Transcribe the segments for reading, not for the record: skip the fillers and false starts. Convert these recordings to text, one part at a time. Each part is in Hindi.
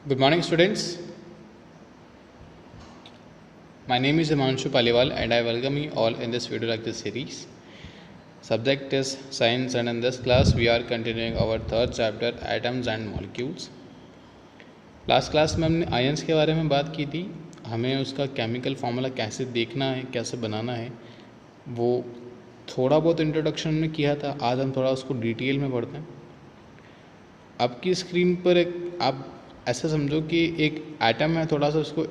Good morning, students. My name is Himanshu Paliwal and I welcome you all in this video lecture series. Subject is Science, and in this class we are continuing our third chapter, Atoms and Molecules. Last class में हमने आयंस के बारे में बात की थी. हमें उसका केमिकल फार्मूला कैसे देखना है, कैसे बनाना है, वो थोड़ा बहुत इंट्रोडक्शन में किया था. आज हम थोड़ा उसको डिटेल में पढ़ते हैं. आपकी स्क्रीन पर एक आप ऐसा समझो कि एक एटम है, थोड़ा सा उसको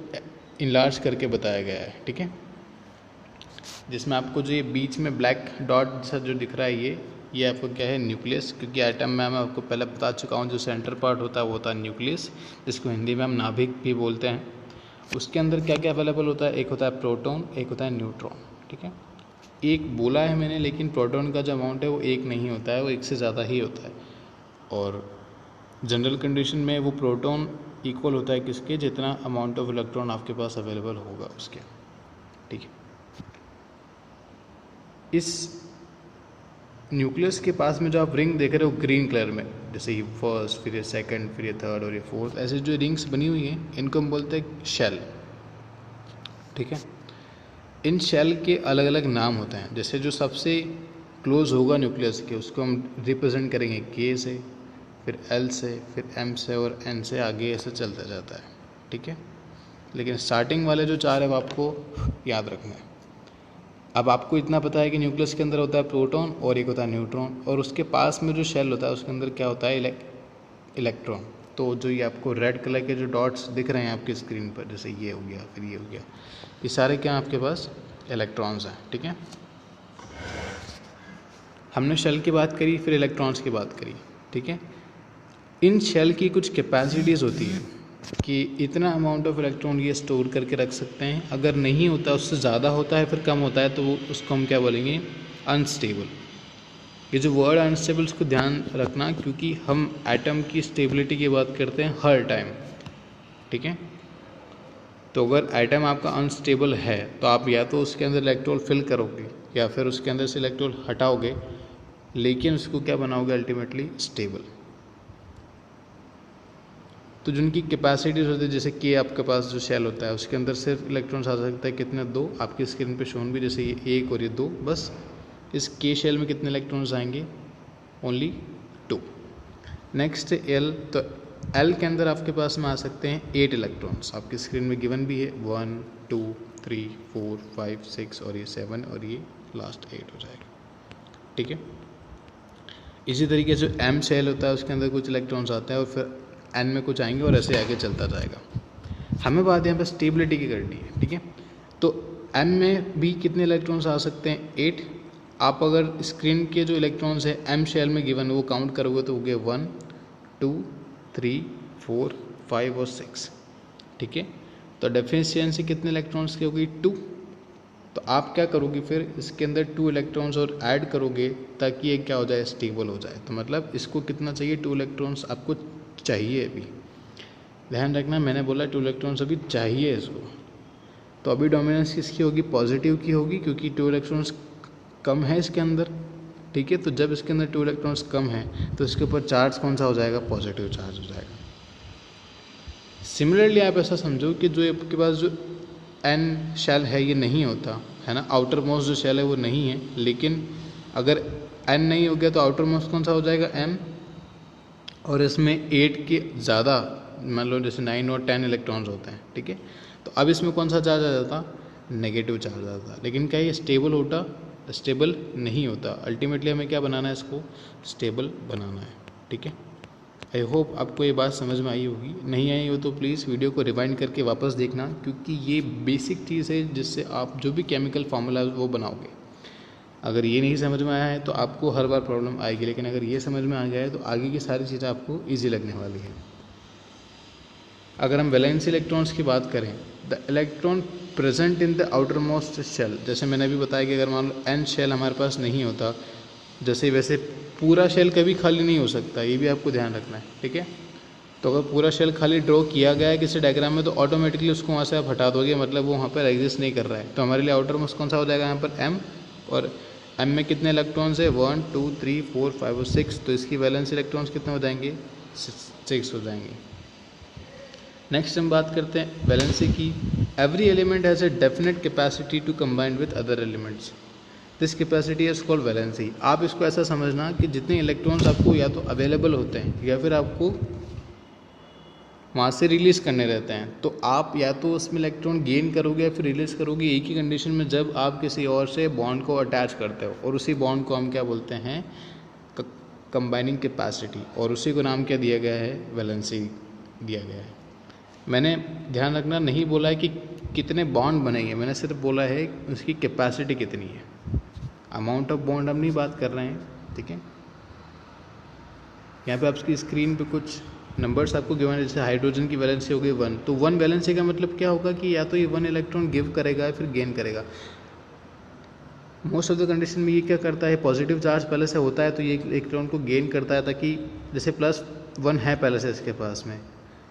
इनलार्ज करके बताया गया है. ठीक है, जिसमें आपको जो ये बीच में ब्लैक डॉट जैसा जो दिख रहा है ये आपको क्या है, न्यूक्लियस. क्योंकि एटम में मैं आपको पहले बता चुका हूँ, जो सेंटर पार्ट होता है वो होता है न्यूक्लियस, जिसको हिंदी में हम नाभिक भी बोलते हैं. उसके अंदर क्या क्या अवेलेबल होता है, एक होता है प्रोटॉन, एक होता है न्यूट्रॉन. ठीक है, एक बोला है मैंने, लेकिन प्रोटॉन का जो अमाउंट है वो एक नहीं होता है, वो एक से ज़्यादा ही होता है. और जनरल कंडीशन में वो प्रोटॉन इक्वल होता है किसके, जितना अमाउंट ऑफ इलेक्ट्रॉन आपके पास अवेलेबल होगा उसके. ठीक है, इस न्यूक्लियस के पास में जो आप रिंग देख रहे हो ग्रीन कलर में, जैसे ये फर्स्ट, फिर ये सेकंड, फिर ये थर्ड और ये फोर्थ, ऐसे जो रिंग्स बनी हुई हैं इनको हम बोलते हैं शेल. ठीक है, इन शेल के अलग अलग नाम होते हैं. जैसे जो सबसे क्लोज होगा न्यूक्लियस के, उसको हम रिप्रेजेंट करेंगे के से, फिर एल से, फिर एम से और एन से, आगे ऐसे चलता जाता है. ठीक है, लेकिन स्टार्टिंग वाले जो चार है वो आपको याद रखना है. अब आपको इतना पता है कि न्यूक्लियस के अंदर होता है प्रोटॉन और एक होता है न्यूट्रॉन, और उसके पास में जो शेल होता है उसके अंदर क्या होता है, इलेक्ट्रॉन. तो जो ये आपको रेड कलर के जो डॉट्स दिख रहे हैं आपकी स्क्रीन पर, जैसे ये हो गया, फिर ये हो गया, ये सारे क्या आपके पास इलेक्ट्रॉन्स हैं. ठीक है, हमने शेल की बात करी, फिर इलेक्ट्रॉन्स की बात करी. ठीक है, इन शेल की कुछ कैपेसिटीज़ होती है कि इतना अमाउंट ऑफ इलेक्ट्रॉन ये स्टोर करके रख सकते हैं. अगर नहीं होता, उससे ज़्यादा होता है, फिर कम होता है, तो उसको हम क्या बोलेंगे, अनस्टेबल. ये जो वर्ड अनस्टेबल, उसको ध्यान रखना, क्योंकि हम एटम की स्टेबिलिटी की बात करते हैं हर टाइम. ठीक है, तो अगर एटम आपका अनस्टेबल है तो आप या तो उसके अंदर इलेक्ट्रॉन फिल करोगे या फिर उसके अंदर से इलेक्ट्रॉन हटाओगे, लेकिन उसको क्या बनाओगे, अल्टीमेटली स्टेबल. तो जिनकी कैपेसिटीज होती है, जैसे कि आपके पास जो शेल होता है उसके अंदर सिर्फ इलेक्ट्रॉन्स आ सकता है कितने, दो. आपकी स्क्रीन पे शोन भी जैसे ये एक और ये दो, बस. इस के शेल में कितने इलेक्ट्रॉन्स आएंगे, ओनली 2. नेक्स्ट एल, तो एल के अंदर आपके पास में आ सकते हैं 8 इलेक्ट्रॉन्स. आपकी स्क्रीन में गिवन भी है 1 2 3 4 5 6 और ये 7 और ये लास्ट 8 हो जाएगा. ठीक है, इसी तरीके से एम शेल होता है उसके अंदर कुछ इलेक्ट्रॉन्स आते हैं और फिर एन में कुछ आएंगे और ऐसे आगे चलता जाएगा. हमें बात यहाँ पर स्टेबिलिटी की करनी है. ठीक है, तो एम में भी कितने इलेक्ट्रॉन्स आ सकते हैं, 8. आप अगर स्क्रीन के जो इलेक्ट्रॉन्स है एम शेल में गिवन वो काउंट करोगे तो हो गए 1 2 3 4 5 और 6. ठीक है, तो डेफिशिएंसी कितने इलेक्ट्रॉन्स की होगी, 2. तो आप क्या करोगे, फिर इसके अंदर 2 इलेक्ट्रॉन्स और ऐड करोगे ताकि ये क्या हो जाए, स्टेबल हो जाए. तो मतलब इसको कितना चाहिए, 2 इलेक्ट्रॉन्स आपको चाहिए. अभी ध्यान रखना, मैंने बोला 2 इलेक्ट्रॉन्स अभी चाहिए इसको. तो अभी डोमिनेंस किसकी होगी, पॉजिटिव की होगी, क्योंकि 2 इलेक्ट्रॉन्स कम है इसके अंदर. ठीक है, तो जब इसके अंदर 2 इलेक्ट्रॉन्स कम है तो इसके ऊपर चार्ज कौन सा हो जाएगा, पॉजिटिव चार्ज हो जाएगा. सिमिलरली आप ऐसा समझो कि जो आपके पास जो एन शेल है ये नहीं होता है ना, आउटर मोस्ट जो शेल है वो नहीं है, लेकिन अगर एन नहीं हो गया तो आउटर मोस्ट कौन सा हो जाएगा, एम. और इसमें 8 के ज़्यादा, मान लो जैसे 9 और 10 इलेक्ट्रॉन्स होते हैं. ठीक है, तो अब इसमें कौन सा चार्ज आ जाता, नेगेटिव चार्ज आ जाता. लेकिन क्या ये स्टेबल होता, स्टेबल नहीं होता. अल्टीमेटली हमें क्या बनाना है, इसको स्टेबल बनाना है. ठीक है, आई होप आपको ये बात समझ में आई होगी. नहीं आई हो तो प्लीज़ वीडियो को रिवाइंड करके वापस देखना, क्योंकि ये बेसिक चीज़ है जिससे आप जो भी केमिकल फार्मूला वो बनाओगे. अगर ये नहीं समझ में आया है तो आपको हर बार प्रॉब्लम आएगी, लेकिन अगर ये समझ में आ गया है तो आगे की सारी चीज़ें आपको ईजी लगने वाली है. अगर हम वैलेंसी इलेक्ट्रॉन्स की बात करें, the electron present in the outermost shell, जैसे मैंने अभी बताया कि अगर मान लो एन शेल हमारे पास नहीं होता, जैसे वैसे पूरा शेल कभी खाली नहीं हो सकता, ये भी आपको ध्यान रखना है. ठीक है, तो अगर पूरा शेल खाली ड्रॉ किया गया है किसी डायग्राम में तो ऑटोमेटिकली उसको वहाँ से आप हटा दोगे, मतलब वो वहाँ पर एग्जिस्ट नहीं कर रहा है. तो हमारे लिए आउटर मोस्ट कौन सा हो जाएगा यहाँ पर, एम. और एम में कितने इलेक्ट्रॉन्स है, 1 2 3 4 5 और 6. तो इसकी वैलेंस इलेक्ट्रॉन्स कितने हो जाएंगे, 6 हो जाएंगे. नेक्स्ट हम बात करते हैं वैलेंसी की। Every element has a definite capacity to combine with other elements, this capacity is called valency. आप इसको ऐसा समझना कि जितने इलेक्ट्रॉन्स आपको या तो अवेलेबल होते हैं या फिर आपको वहाँ से रिलीज़ करने रहते हैं, तो आप या तो उसमें इलेक्ट्रॉन गेन करोगे या फिर रिलीज़ करोगे एक ही कंडीशन में, जब आप किसी और से बॉन्ड को अटैच करते हो, और उसी बॉन्ड को हम क्या बोलते हैं, कंबाइनिंग कैपेसिटी, और उसी को नाम क्या दिया गया है, वैलेंसी दिया गया है। मैंने ध्यान रखना नहीं बोला है कि कितने बॉन्ड बनेंगे, मैंने सिर्फ बोला है उसकी कैपेसिटी कितनी है। अमाउंट ऑफ बॉन्ड हम नहीं बात कर रहे हैं, ठीक है। यहाँ पे आपकी स्क्रीन पे कुछ नंबर्स आपको गिवन है, जैसे हाइड्रोजन की वैलेंसी हो गई 1, तो 1 वैलेंसी का मतलब क्या होगा कि या तो ये 1 इलेक्ट्रॉन गिव करेगा या फिर गेन करेगा। मोस्ट ऑफ द कंडीशन में ये क्या करता है, पॉजिटिव चार्ज पहले से होता है तो ये इलेक्ट्रॉन को गेन करता है, ताकि जैसे +1 है पहले से इसके पास में,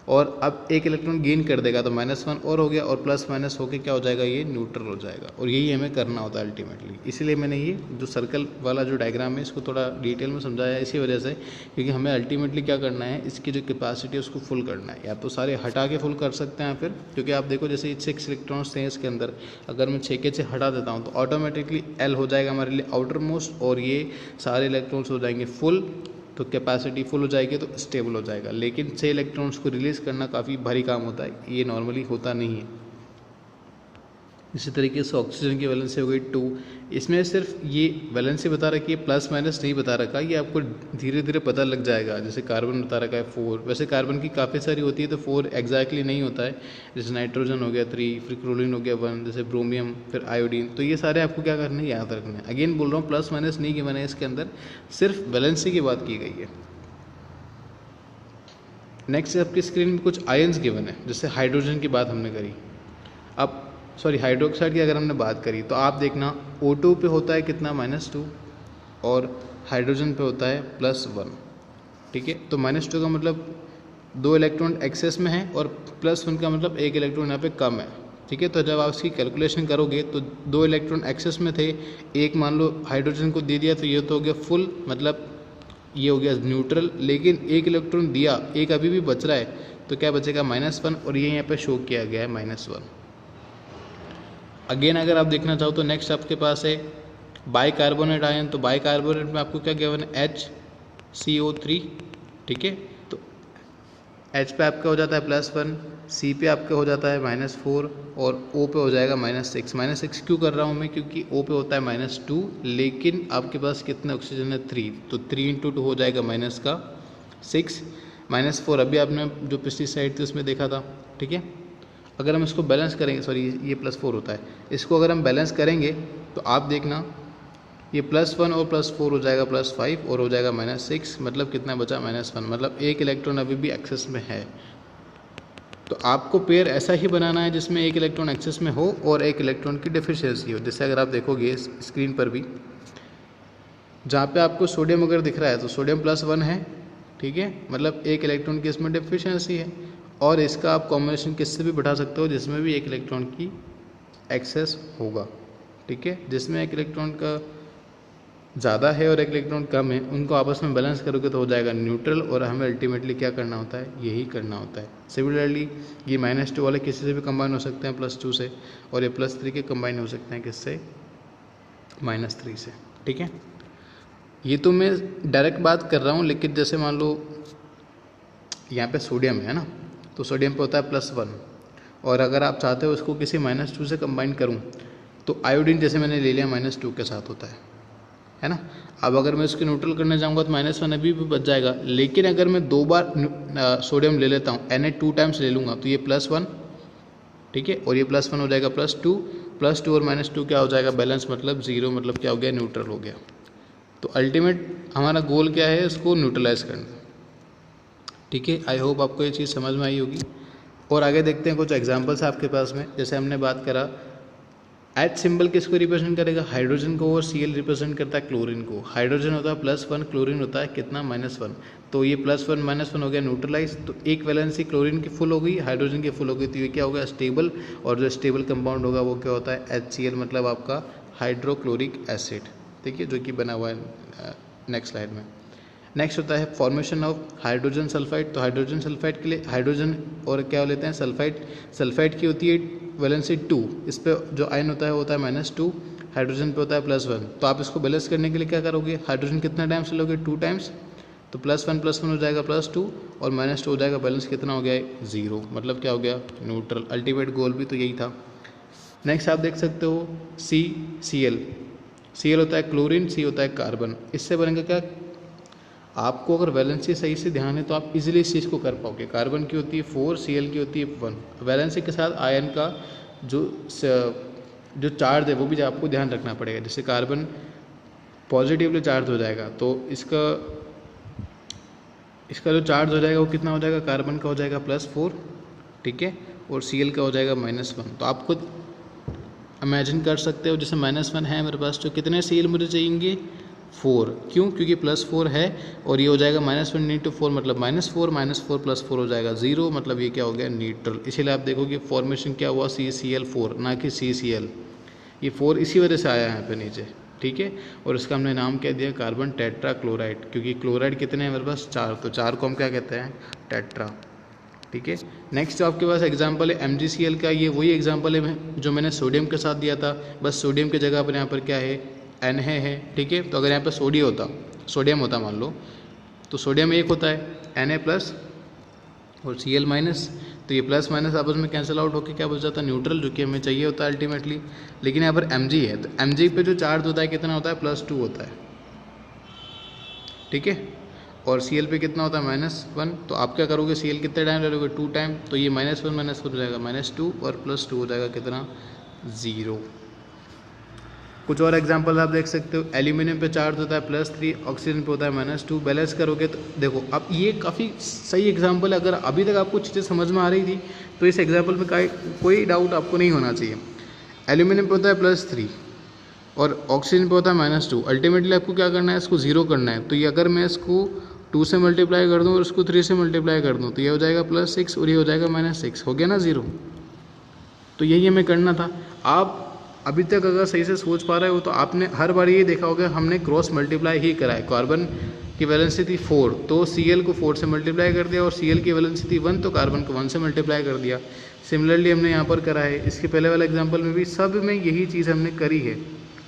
और अब एक इलेक्ट्रॉन गेन कर देगा तो -1 और हो गया, और प्लस माइनस होके क्या हो जाएगा, ये न्यूट्रल हो जाएगा। और यही हमें करना होता है अल्टीमेटली। इसीलिए मैंने ये जो सर्कल वाला जो डायग्राम है इसको थोड़ा डिटेल में समझाया है, इसी वजह से, क्योंकि हमें अल्टीमेटली क्या करना है, इसकी जो कैपेसिटी है उसको फुल करना है। या तो सारे हटा के फुल कर सकते हैं फिर, क्योंकि आप देखो जैसे 6 इलेक्ट्रॉन्स थे इसके अंदर, अगर मैं 6 के 6 हटा देता हूँ तो ऑटोमेटिकली L हो जाएगा हमारे लिए आउटर मोस्ट, और ये सारे इलेक्ट्रॉन्स हो जाएंगे फुल, तो कैपेसिटी फुल हो जाएगी तो स्टेबल हो जाएगा। लेकिन 6 इलेक्ट्रॉन्स को रिलीज़ करना काफ़ी भारी काम होता है, ये नॉर्मली होता नहीं है। इसी तरीके से ऑक्सीजन की वैलेंसी हो गई 2, इसमें सिर्फ ये वैलेंसी बता रखी है, प्लस माइनस नहीं बता रखा, ये आपको धीरे धीरे पता लग जाएगा। जैसे कार्बन बता रखा है 4, वैसे कार्बन की काफ़ी सारी होती है तो 4 एग्जैक्टली नहीं होता है। जैसे नाइट्रोजन हो गया 3, फिर क्लोरीन हो गया 1, जैसे ब्रोमियम, फिर आयोडीन, तो ये सारे आपको क्या करना है, याद रखना है। अगेन बोल रहा हूँ, प्लस माइनस नहीं गिवन है इसके अंदर, सिर्फ वैलेंसी की बात की गई है। नेक्स्ट आपकी स्क्रीन में कुछ आयन्स गिवन है, जैसे हाइड्रोजन की बात हमने करी, अब सॉरी हाइड्रोक्साइड की अगर हमने बात करी तो आप देखना O2 पे होता है कितना, -2, और हाइड्रोजन पे होता है +1, ठीक है। तो -2 का मतलब 2 इलेक्ट्रॉन एक्सेस में है, और +1 का मतलब 1 इलेक्ट्रॉन यहाँ पे कम है, ठीक है। तो जब आप इसकी कैलकुलेशन करोगे तो 2 इलेक्ट्रॉन एक्सेस में थे, एक मान लो हाइड्रोजन को दे दिया तो ये तो हो गया फुल, मतलब ये हो गया न्यूट्रल। लेकिन 1 इलेक्ट्रॉन दिया, एक अभी भी बच रहा है, तो क्या बचेगा, -1, और ये यहाँ पे शो किया गया है -1। अगेन अगर आप देखना चाहो तो नेक्स्ट आपके पास है बाइकार्बोनेट आयन, तो बाइकार्बोनेट में आपको क्या गिवन है, HCO3, ठीक है। तो H पे आपका हो जाता है +1, C पे आपका हो जाता है -4, और O पे हो जाएगा -6। -6 क्यों कर रहा हूँ मैं, क्योंकि O पे होता है -2, लेकिन आपके पास कितना ऑक्सीजन है, 3, तो 3 × 2 हो जाएगा -6, -4 अभी आपने जो पिछली साइड थी उसमें देखा था, ठीक है। अगर हम इसको बैलेंस करेंगे, सॉरी ये +4 होता है, इसको अगर हम बैलेंस करेंगे तो आप देखना ये +1 और +4 हो जाएगा +5, और हो जाएगा -6, मतलब कितना बचा, -1, मतलब 1 इलेक्ट्रॉन अभी भी एक्सेस में है। तो आपको पेयर ऐसा ही बनाना है जिसमें 1 इलेक्ट्रॉन एक्सेस में हो और 1 इलेक्ट्रॉन की डेफिशिएंसी हो। जैसे अगर आप देखोगे स्क्रीन पर भी, जहाँ पे आपको सोडियम अगर दिख रहा है तो सोडियम +1 है, ठीक है, मतलब 1 इलेक्ट्रॉन की इसमें डेफिशिएंसी है। और इसका आप कॉम्बिनेशन किससे भी बढ़ा सकते हो जिसमें भी 1 इलेक्ट्रॉन की एक्सेस होगा, ठीक है। जिसमें 1 इलेक्ट्रॉन का ज़्यादा है और 1 इलेक्ट्रॉन कम है, उनको आपस में बैलेंस करोगे तो हो जाएगा न्यूट्रल, और हमें अल्टीमेटली क्या करना होता है, यही करना होता है। सिमिलरली ये -2 वाले किसी से भी कंबाइन हो सकते हैं +2 से, और ये +3 के कंबाइन हो सकते हैं किससे, -3 से, ठीक है। ये तो मैं डायरेक्ट बात कर रहा हूँ, लेकिन जैसे मान लो यहाँ पे सोडियम है ना, तो सोडियम पे होता है +1, और अगर आप चाहते हो उसको किसी -2 से कंबाइन करूँ तो आयोडीन जैसे मैंने ले लिया -2 के साथ होता है ना। अब अगर मैं इसको न्यूट्रल करने जाऊँगा तो -1 अभी भी बच जाएगा, लेकिन अगर मैं 2 बार सोडियम ले लेता हूँ, Na 2 टाइम्स ले लूँगा तो ये +1, ठीक है, और ये +1 हो जाएगा +2 और -2 क्या हो जाएगा, बैलेंस, मतलब 0, मतलब क्या हो गया, न्यूट्रल हो गया। तो अल्टीमेट हमारा गोल क्या है, इसको न्यूट्रलाइज करना, ठीक है। आई होप आपको ये चीज़ समझ में आई होगी। और आगे देखते हैं कुछ एग्जांपल्स आपके पास में। जैसे हमने बात करा H सिंबल किसको रिप्रेजेंट करेगा, हाइड्रोजन को, और Cl रिप्रेजेंट करता है क्लोरीन को। हाइड्रोजन होता है +1, क्लोरीन होता है कितना, -1, तो ये +1 -1 हो गया न्यूट्रलाइज। तो एक वैलेंसी क्लोरीन की फुल हो गई, हाइड्रोजन की फुल हो गई, तो ये क्या होगा, स्टेबल। और जो स्टेबल कंपाउंड होगा वो क्या होता है, HCl, मतलब आपका हाइड्रोक्लोरिक एसिड, ठीक है, जो कि बना हुआ है नेक्स्ट स्लाइड में। नेक्स्ट होता है फॉर्मेशन ऑफ हाइड्रोजन सल्फाइड। तो हाइड्रोजन सल्फाइड के लिए हाइड्रोजन और क्या लेते हैं सल्फाइड, सल्फाइड की होती है वैलेंसी 2, इस पर जो आयन होता है वो होता है -2, हाइड्रोजन पे होता है +1। तो आप इसको बैलेंस करने के लिए क्या करोगे, हाइड्रोजन कितना टाइम्स लोगे 2 टाइम्स, तो +1 हो जाएगा +2 और -2 हो जाएगा, बैलेंस कितना हो गया 0, मतलब क्या हो गया न्यूट्रल। अल्टीमेट गोल भी तो यही था। नेक्स्ट आप देख सकते हो Cl होता है क्लोरीन, C होता है कार्बन। इससे बनेगा क्या, आपको अगर वैलेंसी सही से ध्यान है तो आप इजीली इस चीज़ को कर पाओगे। कार्बन की होती है 4, Cl की होती है 1। वैलेंसी के साथ आयन का जो चार्ज है वो भी आपको ध्यान रखना पड़ेगा। जैसे कार्बन पॉजिटिवली चार्ज हो जाएगा तो इसका जो चार्ज हो जाएगा वो कितना हो जाएगा, कार्बन का हो जाएगा +4, ठीक है, और Cl का हो जाएगा -1। तो आप खुद इमेजिन कर सकते हो, जैसे -1 है मेरे पास, तो कितने Cl मुझे चाहिए 4, क्यों, क्योंकि +4 है और ये हो जाएगा -1 × 4 मतलब -4 +4 हो जाएगा 0, मतलब ये क्या हो गया न्यूट्रल। इसीलिए आप देखोगे फॉर्मेशन क्या हुआ CCl4 ना कि CCl, ये 4 इसी वजह से आया है यहाँ पे नीचे, ठीक है। और इसका हमने नाम क्या दिया, कार्बन टेट्रा क्लोराइड, क्योंकि क्लोराइड कितने हैं मेरे पास 4, तो 4 को हम क्या कहते हैं टेट्रा, ठीक है। नेक्स्ट जो आपके पास एग्जांपल है MgCl का, ये वही एग्जांपल है जो मैंने सोडियम के साथ दिया था, बस सोडियम की जगह पर यहाँ पर क्या है Na है, ठीक है। तो अगर यहाँ पर सोडियम होता मान लो, तो सोडियम एक होता है Na+ और Cl-, तो ये +- आपस में कैंसिल आउट होकर क्या बच जाता है न्यूट्रल, जो कि हमें चाहिए होता है अल्टीमेटली। लेकिन यहाँ पर Mg है, तो Mg पे जो चार्ज होता है कितना होता है +2 होता है, ठीक है, और Cl पे कितना होता है -1। तो आप क्या करोगे, Cl कितने टाइम ले लोगे 2 टाइम, तो ये -1 हो जाएगा -2 और +2 हो जाएगा कितना 0। कुछ और एग्जांपल आप देख सकते हो, एल्यूमिनियम पे चार्ज होता है +3, ऑक्सीजन पे होता है -2, बैलेंस करोगे तो देखो अब ये काफ़ी सही एग्जांपल है। अगर अभी तक आपको चीज़ें समझ में आ रही थी तो इस एग्जांपल में कोई डाउट आपको नहीं होना चाहिए। एल्यूमिनियम पे होता है +3 और ऑक्सीजन पे होता है -2, अल्टीमेटली आपको क्या करना है, इसको 0 करना है। तो ये अगर मैं इसको 2 से मल्टीप्लाई कर दूँ और इसको 3 से मल्टीप्लाई कर दूँ तो ये हो जाएगा +6 और ये हो जाएगा -6, हो गया ना 0। तो यही हमें करना था। आप अभी तक अगर सही से सोच पा रहे हो तो आपने हर बार ये देखा होगा हमने क्रॉस मल्टीप्लाई ही करा है। कार्बन की वैलेंसी थी 4 तो Cl को 4 से मल्टीप्लाई कर दिया और Cl की वैलेंसी थी 1 तो कार्बन को 1 से मल्टीप्लाई कर दिया। सिमिलरली हमने यहाँ पर करा है, इसके पहले वाले एग्जाम्पल में भी सब में यही चीज़ हमने करी है,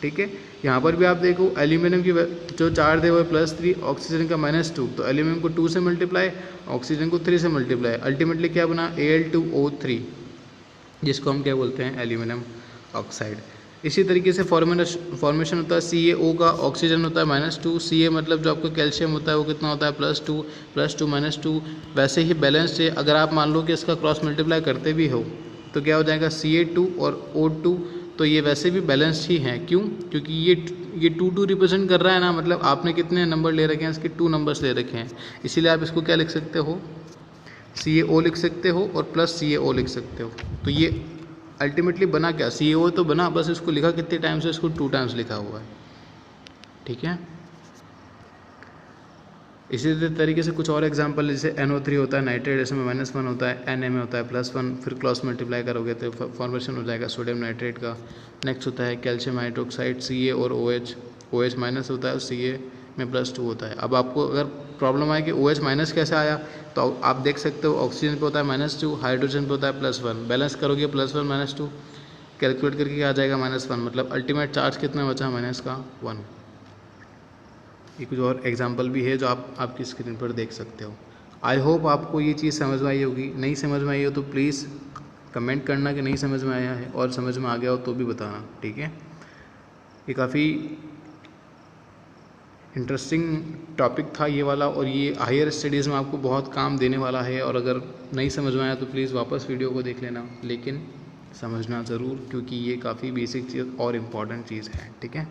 ठीक है। यहाँ पर भी आप देखो एल्यूमिनियम की जो चार्ज है वो +3, ऑक्सीजन का -2, तो एल्यूमिनियम को 2 से मल्टीप्लाई, ऑक्सीजन को 3 से मल्टीप्लाई, अल्टीमेटली क्या बना Al2O3, जिसको हम क्या बोलते हैं एल्यूमिनियम ऑक्साइड। इसी तरीके से फॉर्मेशन होता है CaO का, ऑक्सीजन होता है -2, Ca मतलब जो आपका कैल्शियम होता है वो कितना होता है +2 -2। वैसे ही बैलेंस है, अगर आप मान लो कि इसका क्रॉस मल्टीप्लाई करते भी हो तो क्या हो जाएगा Ca2 और O2, तो ये वैसे भी बैलेंस ही हैं। क्यों, क्योंकि ये 2 रिप्रेजेंट कर रहा है ना, मतलब आपने कितने नंबर ले रखे हैं, इसके 2 नंबर्स ले रखे हैं, इसीलिए आप इसको क्या लिख सकते हो CaO लिख सकते हो और +CaO लिख सकते हो। तो ये अल्टीमेटली बना क्या, CaO तो बना, बस इसको लिखा कितने टाइम्स है, इसको 2 टाइम्स लिखा हुआ है, ठीक है। इसी तरीके से कुछ और एग्जांपल, जैसे NO3 होता है नाइट्रेट, इसमें -1 होता है, Na में होता है +1, फिर क्रॉस मल्टीप्लाई करोगे तो फॉर्मेशन हो जाएगा सोडियम नाइट्रेट का। नेक्स्ट होता है कैल्शियम हाइड्रोक्साइड, Ca और OH माइनस होता है, Ca में +2 होता है। अब आपको अगर प्रॉब्लम आए कि OH माइनस कैसे आया, तो आप देख सकते हो ऑक्सीजन पे होता है -2, हाइड्रोजन पे होता है +1, बैलेंस करोगे +1 -2 कैलकुलेट करके क्या आ जाएगा -1, मतलब अल्टीमेट चार्ज कितना बचा -1। ये कुछ और एग्जांपल भी है जो आप आपकी स्क्रीन पर देख सकते हो। आई होप आपको ये चीज़ समझ में आई होगी। नहीं समझ में आई हो तो प्लीज़ कमेंट करना कि नहीं समझ में आया है, और समझ में आ गया हो तो भी बताना, ठीक है। ये काफ़ी इंटरेस्टिंग टॉपिक था ये वाला, और ये हायर स्टडीज़ में आपको बहुत काम देने वाला है। और अगर नहीं समझ में आया तो प्लीज़ वापस वीडियो को देख लेना, लेकिन समझना ज़रूर, क्योंकि ये काफ़ी बेसिक चीज़ और इम्पॉर्टेंट चीज़ है, ठीक है।